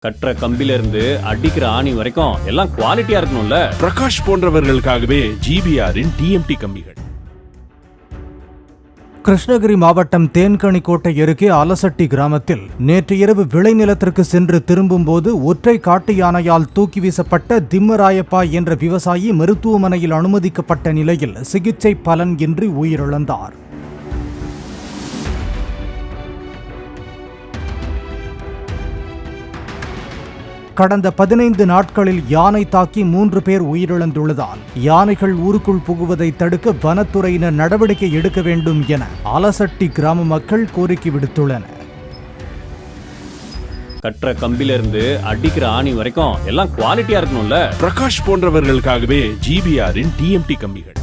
கட்டுற கம்பில இருந்து அடிக்கிற ஆணி வரைக்கும் எல்லாம் குவாலிட்டியா இருக்கணும்ல. பிரகாஷ் போன்றவர்களுக்காகவே ஜிபிஆரின் டிஎம்டி கம்பிகள். கிருஷ்ணகிரி மாவட்டம் தேன்கனிக்கோட்டை அருகே அலசட்டி கிராமத்தில் நேற்று இரவு விளைநிலத்திற்கு சென்று திரும்பும்போது ஒற்றை காட்டு யானையால் தூக்கி வீசப்பட்ட திம்மராயப்பா என்ற விவசாயி மருத்துவமனையில் அனுமதிக்கப்பட்ட நிலையில் சிகிச்சை பலன் இன்றி உயிரிழந்தார். கடந்த 15 நாட்களில் யானை தாக்கி 3 பேர் உயிரிழந்துள்ளதால் யானைகள் ஊருக்குள் புகுவதை தடுக்க வனத்துறையினர் நடவடிக்கை எடுக்க வேண்டும் என அலசட்டி கிராம மக்கள் கோரிக்கை விடுத்துள்ளனர். கட்டுற கம்பில இருந்து அடிக்கிற ஆணி வரைக்கும் எல்லாம் குவாலிட்டியா இருக்கணும்ல. பிரகாஷ் போன்றவர்களுக்காகவே ஜிபிஆரின் டிஎம்டி கம்பிகள்.